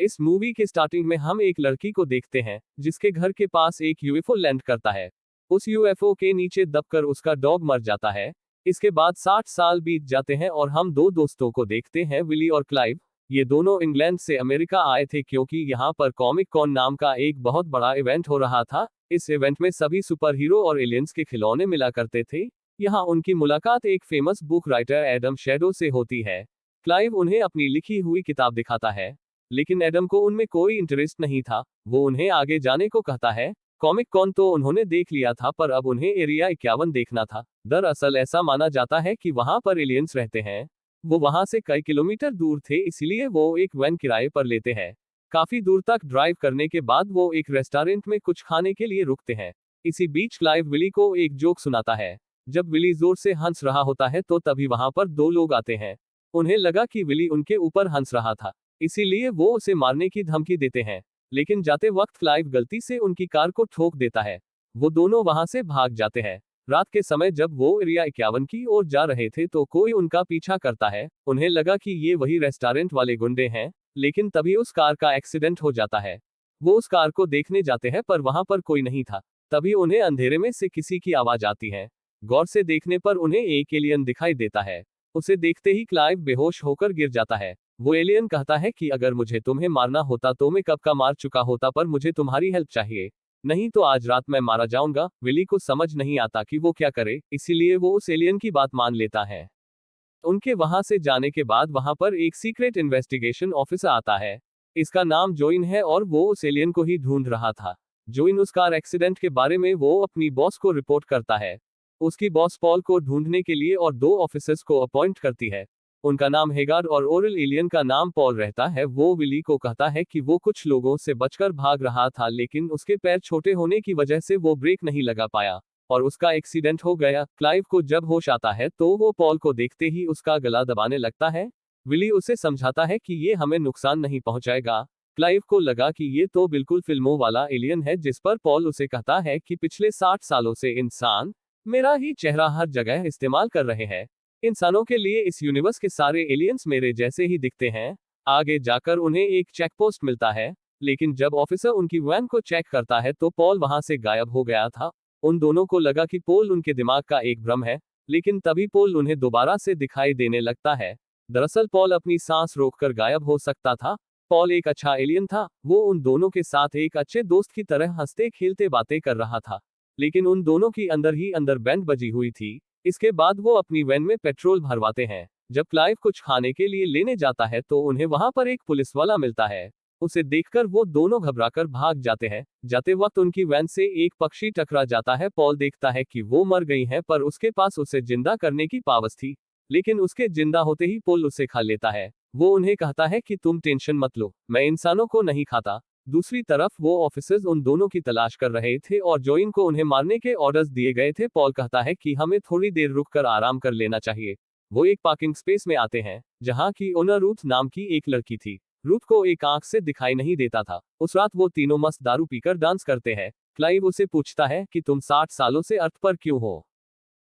इस मूवी के स्टार्टिंग में हम एक लड़की को देखते हैं जिसके घर के पास एक यूएफओ लैंड करता है। उस यूएफओ के नीचे दबकर उसका डॉग मर जाता है। इसके बाद 60 साल बीत जाते हैं और हम दो दोस्तों को देखते हैं, विली और क्लाइव। ये दोनों इंग्लैंड से अमेरिका आए थे क्योंकि यहाँ पर कॉमिक कॉन नाम का एक बहुत बड़ा इवेंट हो रहा था। इस इवेंट में सभी सुपर हीरो और एलियंस के खिलौने मिला करते थे। यहाँ उनकी मुलाकात एक famous book writer Adam shadow से होती है। क्लाइव उन्हें अपनी लिखी हुई किताब दिखाता है, लेकिन एडम को उनमें कोई इंटरेस्ट नहीं था। वो उन्हें आगे जाने को कहता है। कॉमिक कॉन तो उन्होंने देख लिया था, पर अब उन्हें एरिया 51 देखना था। दरअसल ऐसा माना जाता है कि वहां पर एलियंस रहते हैं। वो वहां से कई किलोमीटर दूर थे, इसलिए वो एक वैन किराए पर लेते हैं। काफी दूर तक ड्राइव करने के बाद वो एक रेस्टोरेंट में कुछ खाने के लिए रुकते हैं। इसी बीच क्लाइव विली को एक जोक सुनाता है। जब विली जोर से हंस रहा होता है तो तभी वहां पर दो लोग आते हैं। उन्हें लगा कि विली उनके ऊपर हंस रहा था, इसीलिए वो उसे मारने की धमकी देते हैं। लेकिन जाते वक्त क्लाइव गलती से उनकी कार को ठोक देता है। वो दोनों वहां से भाग जाते हैं। रात के समय जब वो एरिया 51 की ओर जा रहे थे तो कोई उनका पीछा करता है। उन्हें लगा कि ये वही रेस्टोरेंट वाले गुंडे हैं, लेकिन तभी उस कार का एक्सीडेंट हो जाता है। वो उस कार को देखने जाते हैं पर वहां पर कोई नहीं था। तभी उन्हें अंधेरे में से किसी की आवाज आती है। गौर से देखने पर उन्हें एक एलियन दिखाई देता है। उसे देखते ही क्लाइव बेहोश होकर गिर जाता है। वो एलियन कहता है कि अगर मुझे तुम्हें मारना होता तो मैं कब का मार चुका होता, पर मुझे तुम्हारी हेल्प चाहिए, नहीं तो आज रात मैं मारा जाऊंगा। विली को समझ नहीं आता कि वो क्या करे, इसीलिए वो उस एलियन की बात मान लेता है। उनके वहां से जाने के बाद वहां पर एक सीक्रेट इन्वेस्टिगेशन ऑफिसर आता है। इसका नाम जोइन है और वो उस एलियन को ही ढूंढ रहा था। जोइन उस कार एक्सीडेंट के बारे में वो अपनी बॉस को रिपोर्ट करता है। उसकी बॉस पॉल को ढूंढने के लिए और दो ऑफिसर्स को अपॉइंट करती है। उनका नाम हेगार्ड और ओरल एलियन का नाम पॉल रहता है। वो विली को कहता है कि वो कुछ लोगों से बचकर भाग रहा था, लेकिन उसके पैर छोटे होने की वजह से वो ब्रेक नहीं लगा पाया और उसका एक्सीडेंट हो गया। क्लाइव को जब होश आता है तो वो पॉल को देखते ही उसका गला दबाने लगता है। विली उसे समझाता है कि ये हमें नुकसान नहीं पहुंचाएगा। क्लाइव को लगा कि ये तो बिल्कुल फिल्मों वाला एलियन है, जिस पर पॉल उसे कहता है कि पिछले 60 सालों से इंसान मेरा ही चेहरा हर जगह इस्तेमाल कर रहे हैं। इंसानों के लिए इस यूनिवर्स के सारे एलियंस मेरे जैसे ही दिखते हैं। आगे जाकर उन्हें एक चेक पोस्ट मिलता है, लेकिन जब ऑफिसर उनकी वैन को चेक करता है तो पॉल वहां से गायब हो गया था। उन दोनों को लगा कि पॉल उनके दिमाग का एक भ्रम है, लेकिन तभी पॉल उन्हें दोबारा से दिखाई देने लगता है। दरअसल पॉल अपनी सांस रोककर गायब हो सकता था। पॉल एक अच्छा एलियन था। वो उन दोनों के साथ एक अच्छे दोस्त की तरह हंसते खेलते बातें कर रहा था, लेकिन उन दोनों की अंदर ही अंदर बैंड बजी हुई थी। इसके बाद वो अपनी वैन में पेट्रोल भरवाते हैं। जब क्लाइव कुछ खाने के लिए लेने जाता है तो उन्हें वहां पर एक पुलिस वाला मिलता है। उसे देखकर वो दोनों घबराकर भाग जाते हैं। जाते वक्त उनकी वैन से एक पक्षी टकरा जाता है। पॉल देखता है कि वो मर गई है, पर उसके पास उसे जिंदा करने की पावर्स थी, लेकिन उसके जिंदा होते ही पॉल उसे खा लेता है। वो उन्हें कहता है कि तुम टेंशन मत लो, मैं इंसानों को नहीं खाता। दूसरी तरफ वो ऑफिसर्स उन दोनों की तलाश कर रहे थे और जोइन को उन्हें मारने के ऑर्डर्स दिए गए थे। पॉल कहता है कि हमें थोड़ी देर रुककर आराम कर लेना चाहिए। वो एक पार्किंग स्पेस में आते हैं जहां की ओनर रूथ नाम की एक लड़की थी। रूथ को एक आंख से दिखाई नहीं देता था। उस रात वो तीनों मस्त दारू पीकर डांस करते हैं। क्लाइव उसे पूछता है कि तुम 60 सालों से अर्थ पर क्यों हो।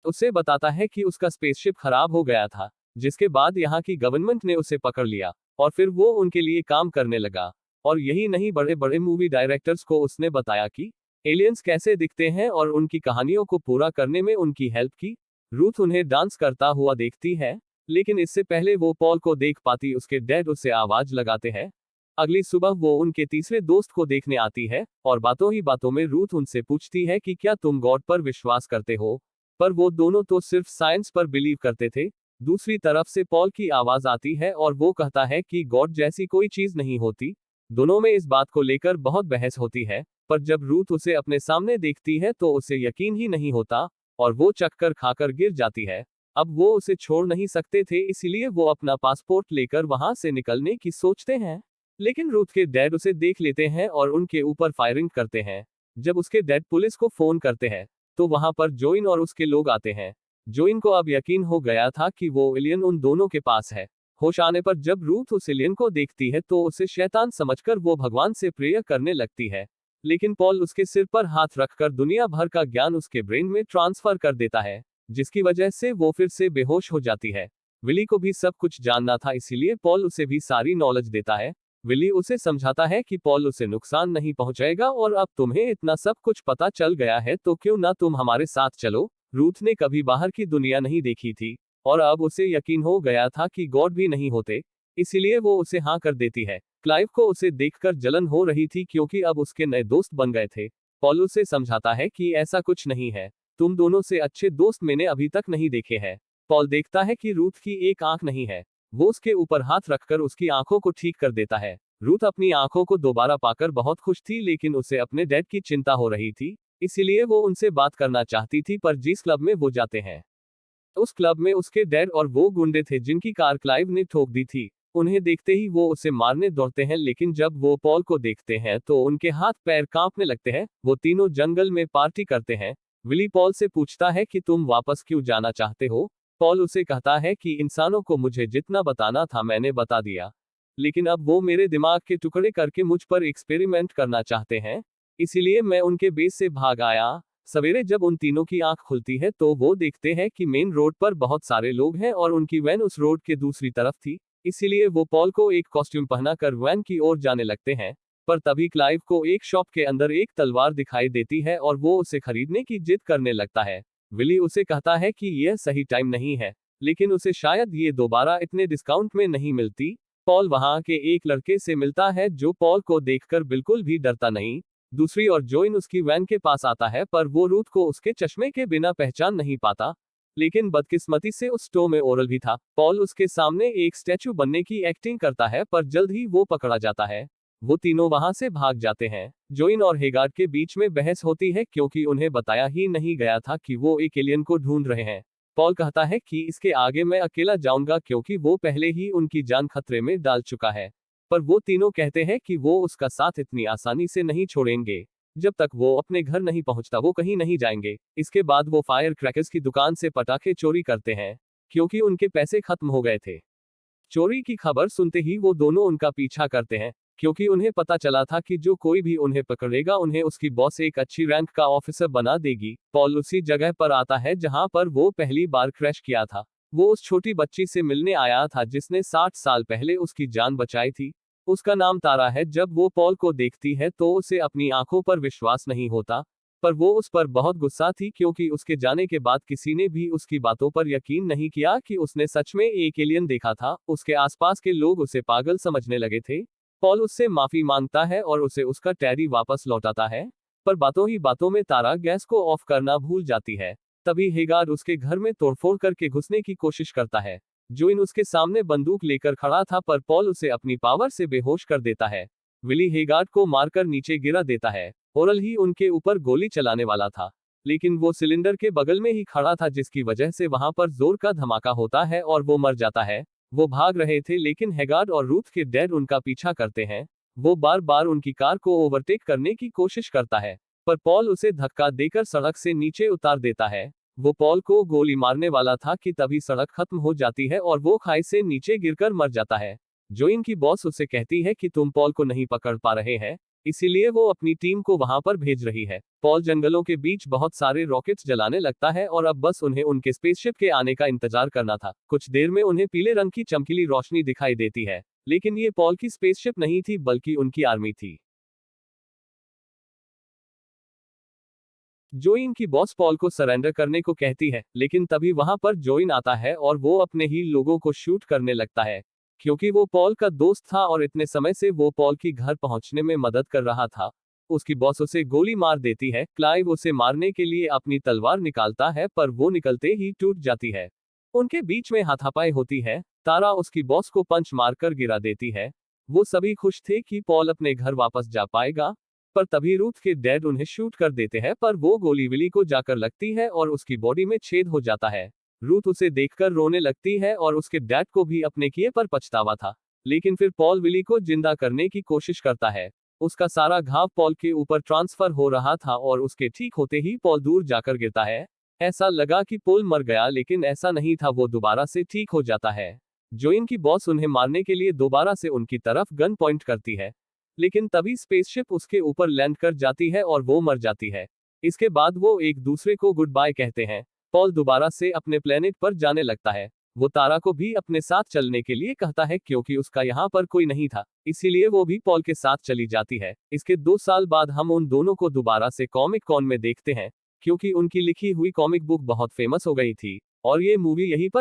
उसे बताता है कि उसका स्पेसशिप खराब हो गया था, जिसके बाद यहाँ की गवर्नमेंट ने उसे पकड़ लिया और फिर वो उनके लिए काम करने लगा। और यही नहीं, बड़े बड़े मूवी डायरेक्टर्स को उसने बताया कि एलियंस कैसे दिखते हैं और उनकी कहानियों को पूरा करने में उनकी हेल्प की। रूथ उन्हें डांस करता हुआ देखती है, लेकिन इससे पहले वो पॉल को देख पाती उसके डैड उसे आवाज लगाते हैं। अगली सुबह वो उनके तीसरे दोस्त को देखने आती है और बातों ही बातों में रूथ उनसे पूछती है कि क्या तुम गॉड पर विश्वास करते हो, पर वो दोनों तो सिर्फ साइंस पर बिलीव करते थे। दूसरी तरफ से पॉल की आवाज आती है और वो कहता है कि गॉड जैसी कोई चीज नहीं होती। दोनों में इस बात को लेकर बहुत बहस होती है, पर जब रूथ उसे अपने सामने देखती है तो उसे यकीन ही नहीं होता और वो चक्कर खाकर गिर जाती है। अब वो उसे छोड़ नहीं सकते थे, इसीलिए वो अपना पासपोर्ट लेकर वहां से निकलने की सोचते हैं। लेकिन रूथ के डैड उसे देख लेते हैं और उनके ऊपर फायरिंग करते हैं। जब उसके डैड पुलिस को फोन करते हैं तो वहां पर जोइन और उसके लोग आते हैं। जोइन को अब यकीन हो गया था कि वो एलियन उन दोनों के पास है। होश आने पर जब रूथ उस एलियन को देखती है तो उसे शैतान समझकर वो भगवान से प्रेयर करने लगती है, लेकिन पॉल उसके सिर पर हाथ रखकर दुनिया भर का ज्ञान उसके ब्रेन में ट्रांसफर कर देता है, जिसकी वजह से वो फिर से बेहोश हो जाती है। विली को भी सब कुछ जानना था, इसीलिए पॉल उसे भी सारी नॉलेज देता है। विली उसे समझाता है कि पॉल उसे नुकसान नहीं पहुंचाएगा और अब तुम्हें इतना सब कुछ पता चल गया है तो क्यों ना तुम हमारे साथ चलो। रूथ ने कभी बाहर की दुनिया नहीं देखी थी और अब उसे यकीन हो गया था कि गॉड भी नहीं होते, इसीलिए वो उसे हाँ कर देती है। क्लाइव को उसे देखकर जलन हो रही थी क्योंकि अब उसके नए दोस्त बन गए थे। पॉल उसे समझाता है कि ऐसा कुछ नहीं है, तुम दोनों से अच्छे दोस्त मैंने अभी तक नहीं देखे हैं। पॉल देखता है कि रूथ की एक आंख नहीं है। वो उसके ऊपर हाथ रखकर उसकी आंखों को ठीक कर देता है। रूथ अपनी आंखों को दोबारा पाकर बहुत खुश थी, लेकिन उसे अपने डैड की चिंता हो रही थी, इसीलिए वो उनसे बात करना चाहती थी। पर जिस क्लब में वो जाते हैं, उस क्लब में उसके डैड और वो गुंडे थे जिनकी कार क्लाइव ने ठोक दी थी। उन्हें देखते ही वो उसे मारने दौड़ते हैं, लेकिन जब वो पॉल को देखते हैं तो उनके हाथ पैर कांपने लगते हैं। वो तीनों जंगल में पार्टी करते हैं। विली पॉल से पूछता है कि तुम वापस क्यों जाना चाहते हो। पॉल उसे कहता है कि इंसानों को मुझे जितना बताना था मैंने बता दिया, लेकिन अब वो मेरे दिमाग के टुकड़े करके मुझ पर एक्सपेरिमेंट करना चाहते हैं, इसीलिए मैं उनके बेस से भाग आया। सवेरे जब उन तीनों की आंख खुलती है तो वो देखते हैं कि मेन रोड पर बहुत सारे लोग हैं और उनकी वैन उस रोड के दूसरी तरफ थी, इसीलिए वो पॉल को एक कॉस्ट्यूम पहनाकर वैन की ओर जाने लगते हैं। पर तभी क्लाइव को एक शॉप के अंदर एक तलवार दिखाई देती है और वो उसे खरीदने की जिद करने लगता है। विली उसे कहता है कि यह सही टाइम नहीं है, लेकिन उसे शायद ये दोबारा इतने डिस्काउंट में नहीं मिलती। पॉल वहां के एक लड़के से मिलता है जो पॉल को देखकर बिल्कुल भी डरता नहीं। दूसरी ओर जोइन उसकी वैन के पास आता है, पर वो रूथ को उसके चश्मे के बिना पहचान नहीं पाता। लेकिन बदकिस्मती से उस स्टोर में ओरल भी था। पॉल उसके सामने एक स्टैचू बनने की एक्टिंग करता है, पर जल्द ही वो पकड़ा जाता है। वो तीनों वहां से भाग जाते हैं। जोइन और हेगार्ड के बीच में बहस होती है क्योंकि उन्हें बताया ही नहीं गया था कि वो एक एलियन को ढूंढ रहे हैं। पॉल कहता है कि इसके आगे मैं अकेला जाऊंगा क्योंकि वो पहले ही उनकी जान खतरे में डाल चुका है। पर वो तीनों कहते हैं कि वो उसका साथ इतनी आसानी से नहीं छोड़ेंगे। जब तक वो अपने घर नहीं पहुंचता वो कहीं नहीं जाएंगे। इसके बाद वो फायर क्रैकर्स की दुकान से पटाखे चोरी करते हैं क्योंकि उनके पैसे खत्म हो गए थे। चोरी की खबर सुनते ही वो दोनों उनका पीछा करते हैं क्योंकि उन्हें पता चला था कि जो कोई भी उन्हें पकड़ेगा उन्हें उसकी बॉस एक अच्छी रैंक का ऑफिसर बना देगी। पॉल उसी जगह पर आता है जहां पर वो पहली बार क्रैश किया था। वो उस छोटी बच्ची से मिलने आया था जिसने 60 साल पहले उसकी जान बचाई थी। उसका नाम तारा है। जब वो पॉल को देखती है तो उसे अपनी आंखों पर विश्वास नहीं होता, पर वो उस पर बहुत गुस्सा थी क्योंकि उसके जाने के बाद किसी ने भी उसकी बातों पर यकीन नहीं किया कि उसने सच में एक एलियन देखा था। उसके आसपास के लोग उसे पागल समझने लगे थे। पॉल उससे माफी मांगता है और उसे उसका टैरी वापस लौटाता है, पर बातों ही बातों में तारा गैस को ऑफ करना भूल जाती है। तभी हेगार्ड उसके घर में तोड़फोड़ करके घुसने की कोशिश करता है। जोइन उसके सामने बंदूक लेकर खड़ा था, पर पॉल उसे अपनी पावर से बेहोश कर देता है। विली हेगार्ड को मारकर नीचे गिरा देता है। ओरल ही उनके ऊपर गोली चलाने वाला था, लेकिन वो सिलेंडर के बगल में ही खड़ा था जिसकी वजह से वहां पर जोर का धमाका होता है और वो मर जाता है। वो भाग रहे थे लेकिन हेगार्ड और रूथ के डैड उनका पीछा करते हैं। वो बार बार उनकी कार को ओवरटेक करने की कोशिश करता है, पर पॉल उसे धक्का देकर सड़क से नीचे उतार देता है। वो पॉल को गोली मारने वाला था कि तभी सड़क खत्म हो जाती है और वो खाई से नीचे गिरकर मर जाता है। जोइन की बॉस उसे कहती है कि तुम पॉल को नहीं पकड़ पा रहे हैं, इसीलिए वो अपनी टीम को वहां पर भेज रही है। पॉल जंगलों के बीच बहुत सारे रॉकेट्स जलाने लगता है और अब बस उन्हें उनके स्पेसशिप के आने का इंतजार करना था। कुछ देर में उन्हें पीले रंग की चमकीली रोशनी दिखाई देती है, लेकिन ये पॉल की स्पेसशिप नहीं थी बल्कि उनकी आर्मी थी। जोइन की बॉस पॉल को सरेंडर करने को कहती है, लेकिन तभी वहां पर जोइन आता है और वो अपने ही लोगों को शूट करने लगता है क्योंकि वो पॉल का दोस्त था और इतने समय से वो पॉल की घर पहुंचने में मदद कर रहा था। उसकी बॉस उसे गोली मार देती है। क्लाइव उसे मारने के लिए अपनी तलवार निकालता है, पर वो निकलते ही टूट जाती है। उनके बीच में हाथापाई होती है। तारा उसकी बॉस को पंच मारकर गिरा देती है। वो सभी खुश थे कि पॉल अपने घर वापस जा पाएगा, पर तभी रूथ के डैड उन्हें शूट कर देते हैं, पर वो गोली विली को जाकर लगती है और उसकी बॉडी में छेद हो जाता है। रूथ उसे देखकर रोने लगती है और उसके डैड को भी अपने किए पर पछतावा था। लेकिन फिर पॉल विली को जिंदा करने की कोशिश करता है। उसका सारा घाव पॉल के ऊपर ट्रांसफर हो रहा था और उसके ठीक होते ही पॉल दूर जाकर गिरता है। ऐसा लगा कि पॉल मर गया, लेकिन ऐसा नहीं था, वो दोबारा से ठीक हो जाता है। जोइन की बॉस उन्हें मारने के लिए दोबारा से उनकी तरफ गन पॉइंट करती है, लेकिन तभी स्पेसशिप उसके ऊपर लैंड कर जाती है और वो मर जाती है। इसके बाद वो एक दूसरे को गुड बाय कहते हैं। पॉल दोबारा से अपने प्लेनेट पर जाने लगता है। वो तारा को भी अपने साथ चलने के लिए कहता है क्योंकि उसका यहाँ पर कोई नहीं था, इसीलिए वो भी पॉल के साथ चली जाती है। इसके 2 साल बाद हम उन दोनों को दोबारा से कॉमिक कॉन में देखते हैं, क्योंकि उनकी लिखी हुई कॉमिक बुक बहुत फेमस हो गई थी और ये मूवी यहीं पर